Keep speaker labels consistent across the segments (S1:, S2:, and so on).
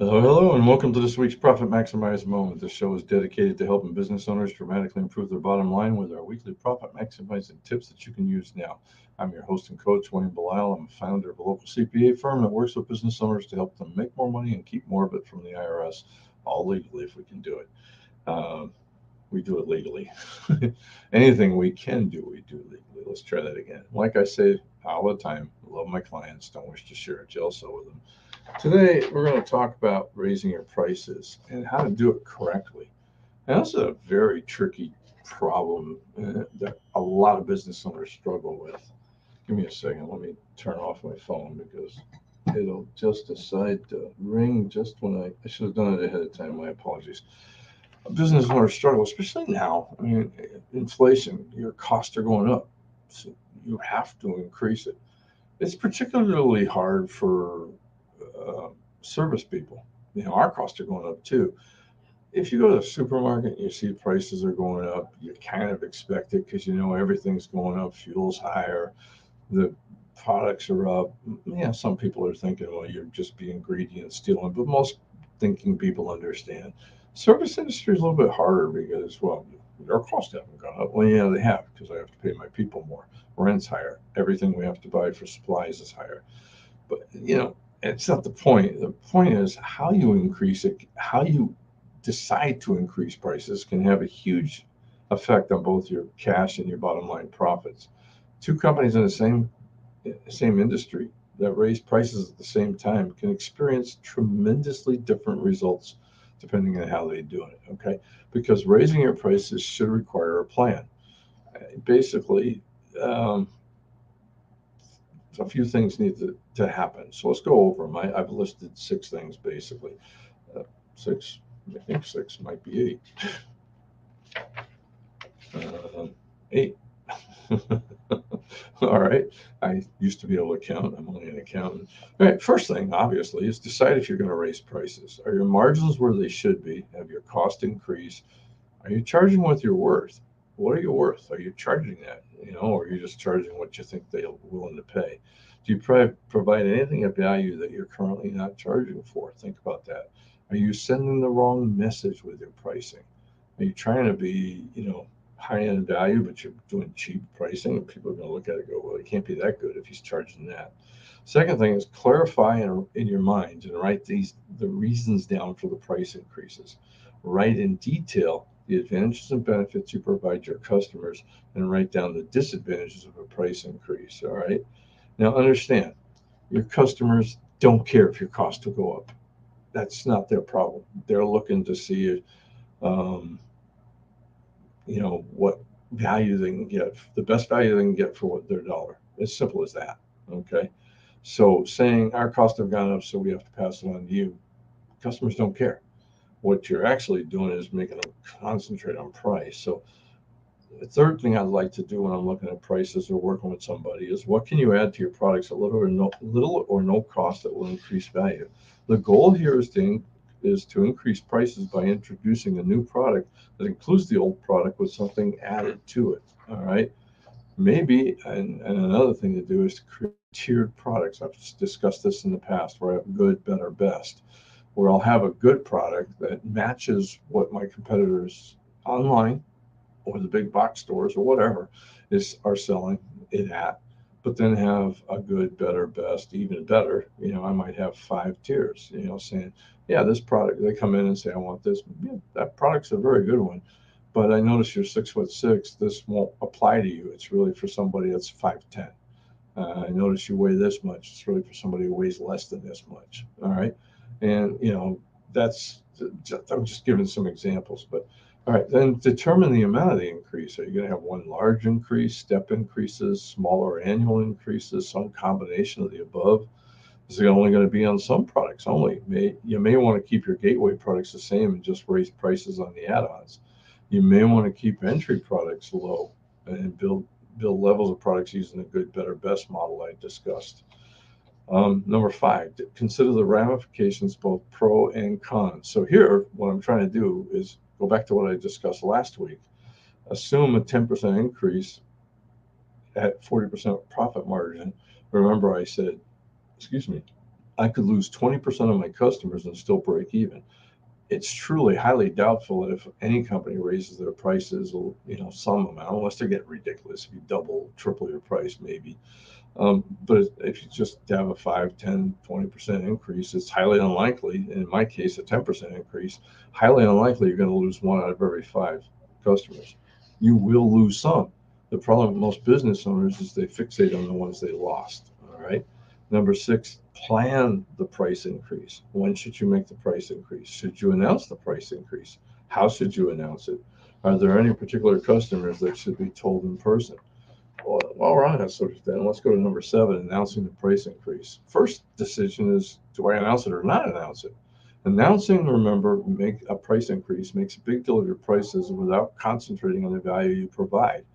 S1: Hello, and welcome to this week's Profit Maximize Moment. This show is dedicated to helping business owners dramatically improve their bottom line with our weekly profit maximizing tips that you can use now. I'm your host and coach, Wayne Belisle. I'm a founder of a local CPA firm that works with business owners to help them make more money and keep more of it from the IRS, all legally if we can do it. We do it legally. Anything we can do, we do legally. Let's try that again. Like I say all the time, I love my clients, don't wish to share a jail cell with them. Today, we're going to talk about raising your prices and how to do it correctly. And this is a very tricky problem that a lot of business owners struggle with. Give me a second. Let me turn off my phone because it'll just decide to ring just when I should have done it ahead of time. My apologies. Business owners struggle, especially now. I mean, inflation, your costs are going up. So you have to increase it. It's particularly hard for uh, service people. Our costs are going up too. If you go to the supermarket and you see prices are going up, you kind of expect it because everything's going up. Fuel's higher, the products are up. Yeah, some people are thinking, well, you're just being greedy and stealing, but most thinking people understand. Service industry is a little bit harder because, well, their costs haven't gone up. Well, yeah, they have because I have to pay my people more. Rent's higher. Everything we have to buy for supplies is higher. But it's not the point. The point is how you increase it, how you decide to increase prices can have a huge effect on both your cash and your bottom line profits. Two companies in the same industry that raise prices at the same time can experience tremendously different results depending on how they do it. Okay, because raising your prices should require a plan. Basically, um, a few things need to happen. So let's go over them. I've listed six things basically. Six, I think six might be eight. Eight. All right. I used to be able to count. I'm only an accountant. All right. First thing, obviously, is decide if you're going to raise prices. Are your margins where they should be? Have your cost increased? Are you charging what you're worth? What are you worth? Are you charging that? Or are you just charging what you think they're willing to pay? Do you provide anything of value that you're currently not charging for? Think about that. Are you sending the wrong message with your pricing? Are you trying to be, high end value, but you're doing cheap pricing? And people are going to look at it and go, well, he can't be that good if he's charging that. Second thing is clarify in your mind and write the reasons down for the price increases. Write in detail the advantages and benefits you provide your customers and write down the disadvantages of a price increase. All right. Now understand, your customers don't care if your costs will go up. That's not their problem. They're looking to see, um, what value they can get, the best value they can get for their dollar. As simple as that. Okay. So saying our costs have gone up, so we have to pass it on to you, customers don't care. What you're actually doing is making them concentrate on price. So the third thing I'd like to do when I'm looking at prices or working with somebody is what can you add to your products at little or no cost that will increase value. The goal here is to increase prices by introducing a new product that includes the old product with something added to it. All right. Maybe, and another thing to do is to create tiered products. I've discussed this in the past where I have good, better, best, where I'll have a good product that matches what my competitors online or the big box stores or whatever are selling it at, but then have a good, better, best, even better. I might have five tiers, saying, yeah, this product, they come in and say, I want this. Yeah, that product's a very good one. But I notice you're 6'6". This won't apply to you. It's really for somebody that's 5'10". I notice you weigh this much. It's really for somebody who weighs less than this much. All right. And, that's, I'm just giving some examples, but all right, then determine the amount of the increase. Are you going to have one large increase, step increases, smaller annual increases, some combination of the above? Is it only going to be on some products only? You may want to keep your gateway products the same and just raise prices on the add-ons. You may want to keep entry products low and build levels of products using the good, better, best model I discussed. Number five, consider the ramifications, both pro and con. So here, what I'm trying to do is go back to what I discussed last week. Assume a 10% increase at 40% profit margin. Remember I said, excuse me, I could lose 20% of my customers and still break even. It's truly highly doubtful that if any company raises their prices, some amount, unless they're getting ridiculous, if you double, triple your price, maybe. But if you just have a 5, 10, 20% increase, it's highly unlikely. In my case, a 10% increase, highly unlikely you're going to lose one out of every 5 customers. You will lose some. The problem with most business owners is they fixate on the ones they lost. All right. Number 6, plan the price increase. When should you make the price increase? Should you announce the price increase? How should you announce it? Are there any particular customers that should be told in person? Well, while we're on that subject, then let's go to number 7, announcing the price increase. First decision is, do I announce it or not announce it? Announcing, remember, make a price increase makes a big deal of your prices without concentrating on the value you provide.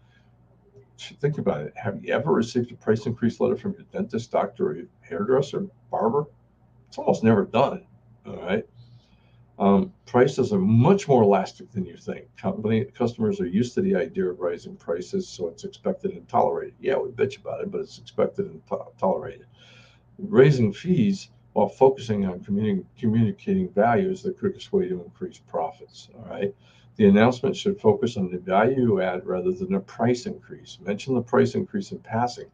S1: Think about it. Have you ever received a price increase letter from your dentist, doctor, or your hairdresser, barber? It's almost never done. All right. Prices are much more elastic than you think. Customers are used to the idea of rising prices, so it's expected and tolerated. Yeah, we bitch about it, but it's expected and tolerated. Raising fees while focusing on communicating value is the quickest way to increase profits. All right. The announcement should focus on the value you add rather than a price increase. Mention the price increase in passing,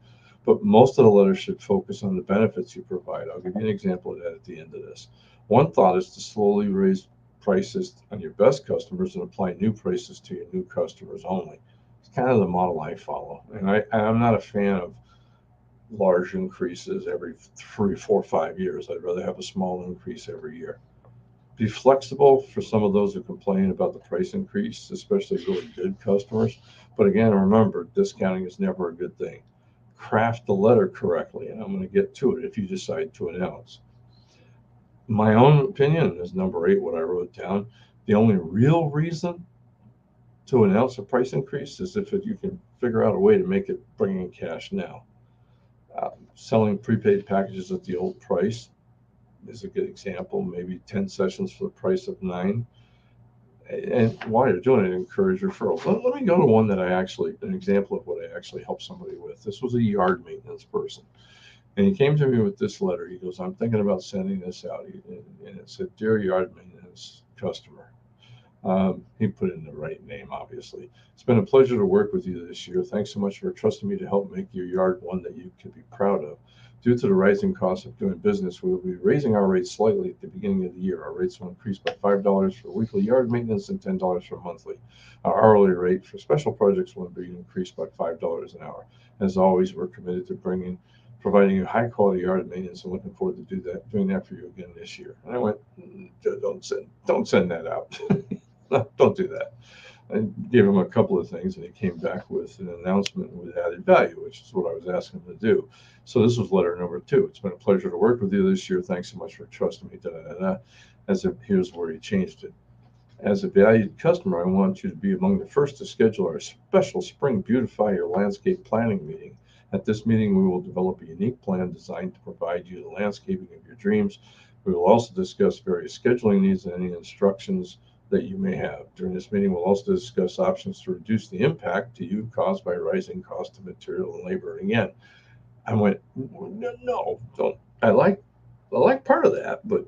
S1: but most of the letter should focus on the benefits you provide. I'll give you an example of that at the end of this. One thought is to slowly raise prices on your best customers and apply new prices to your new customers only. It's kind of the model I follow. And I'm not a fan of large increases every 3, 4, 5 years. I'd rather have a small increase every year. Be flexible for some of those who complain about the price increase, especially really good customers. But again, remember, discounting is never a good thing. Craft the letter correctly, and I'm going to get to it if you decide to announce. My own opinion is number 8, what I wrote down. The only real reason to announce a price increase is if you can figure out a way to make it bring in cash now. Selling prepaid packages at the old price is a good example. Maybe 10 sessions for the price of 9. And while you're doing it, encourage referrals. Let me go to one that an example of what I actually helped somebody with. This was a yard maintenance person. And he came to me with this letter. He goes, I'm thinking about sending this out. And it said, Dear yard maintenance customer. He put in the right name, obviously. It's been a pleasure to work with you this year. Thanks so much for trusting me to help make your yard one that you can be proud of. Due to the rising cost of doing business, we will be raising our rates slightly at the beginning of the year. Our rates will increase by $5 for weekly yard maintenance and $10 for monthly. Our hourly rate for special projects will be increased by $5 an hour. As always, we're committed to providing you high quality yard maintenance and looking forward to doing that for you again this year. And I went, don't send that out. No, don't do that. I gave him a couple of things, and he came back with an announcement with added value, which is what I was asking him to do. So this was letter number 2. It's been a pleasure to work with you this year. Thanks so much for trusting me. Here's where he changed it. As a valued customer, I want you to be among the first to schedule our special Spring Beautify Your Landscape planning meeting. At this meeting, we will develop a unique plan designed to provide you the landscaping of your dreams. We will also discuss various scheduling needs and any instructions that you may have. During this meeting, we'll also discuss options to reduce the impact to you caused by rising cost of material and labor. And again, I went, no, don't. I like part of that, but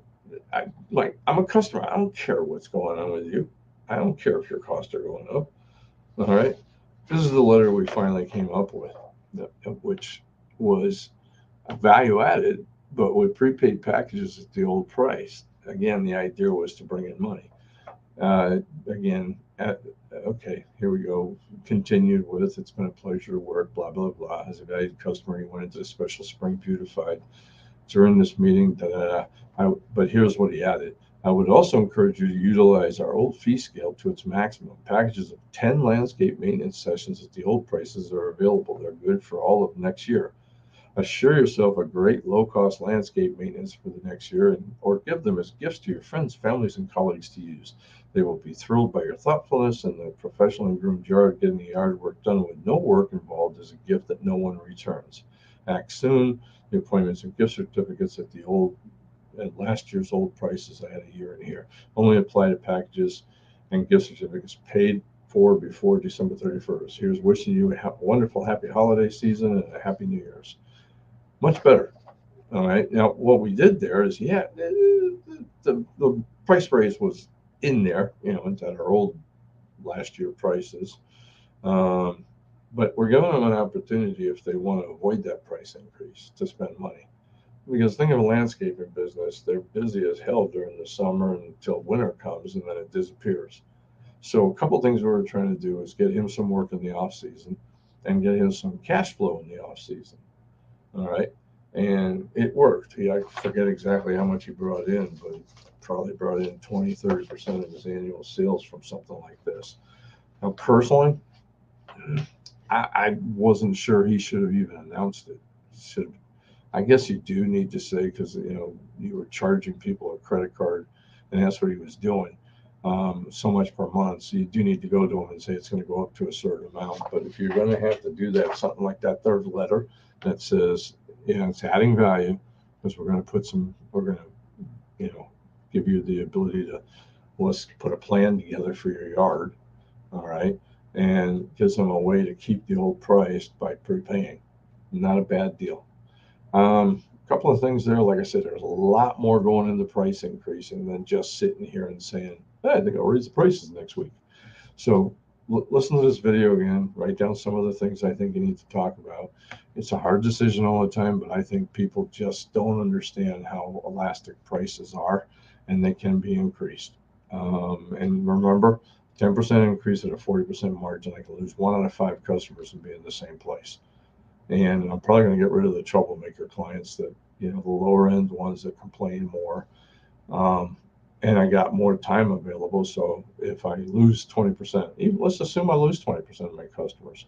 S1: I'm a customer. I don't care what's going on with you. I don't care if your costs are going up. All right. This is the letter we finally came up with, which was value added, but with prepaid packages at the old price. Again, the idea was to bring in money. Okay, here we go. Continued with, it's been a pleasure to work, blah, blah, blah. As a valued customer, he went into the special Spring Beautified. During this meeting, but here's what he added. I would also encourage you to utilize our old fee scale to its maximum. Packages of 10 landscape maintenance sessions at the old prices are available. They're good for all of next year. Assure yourself a great low-cost landscape maintenance for the next year, or give them as gifts to your friends, families, and colleagues to use. They will be thrilled by your thoughtfulness, and the professionally groomed yard. Getting the yard work done with no work involved is a gift that no one returns. Act soon. The appointments and gift certificates at last year's old prices. I had a year in here. Only apply to packages and gift certificates paid for before December 31st. Here's wishing you a wonderful, happy holiday season and a happy New Year's. Much better. All right. Now, what we did there is, yeah, the price raise was in there, it's at our old last year prices. Um, but we're giving them an opportunity if they want to avoid that price increase to spend money. Because think of a landscaping business, they're busy as hell during the summer until winter comes and then it disappears. So a couple things we were trying to do is get him some work in the off season and get him some cash flow in the off season. All right. And it worked. I forget exactly how much he brought in, but he probably brought in 20-30% of his annual sales from something like this. Now, personally, I wasn't sure he should have even announced it. Should I guess you do need to say because you were charging people a credit card, and that's what he was doing. So much per month. So you do need to go to him and say it's going to go up to a certain amount. But if you're going to have to do that, something like that third letter that says, it's adding value because we're going to, give you the ability to, let's put a plan together for your yard. All right. And gives them a way to keep the old price by prepaying. Not a bad deal. A couple of things there. Like I said, there's a lot more going into price increasing than just sitting here and saying, hey, I think I'll raise the prices next week. So listen to this video again, write down some of the things I think you need to talk about. It's a hard decision all the time, but I think people just don't understand how elastic prices are and they can be increased. And remember, 10% increase at a 40% margin, I can lose 1 out of 5 customers and be in the same place. And I'm probably going to get rid of the troublemaker clients that, the lower end ones that complain more. Um, and I got more time available. So if I lose 20%, even let's assume I lose 20% of my customers,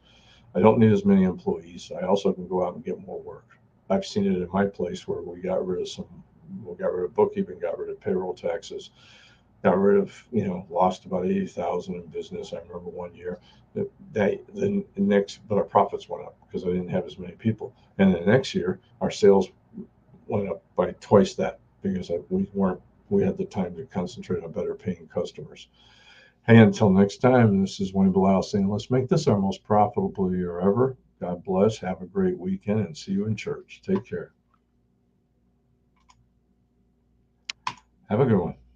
S1: I don't need as many employees. I also can go out and get more work. I've seen it in my place where we got rid of bookkeeping, got rid of payroll taxes, got rid of, lost about 80,000 in business. I remember one year but our profits went up because I didn't have as many people. And the next year, our sales went up by twice that because we had the time to concentrate on better paying customers. Hey, until next time, this is Wayne Belial saying, let's make this our most profitable year ever. God bless. Have a great weekend and see you in church. Take care. Have a good one.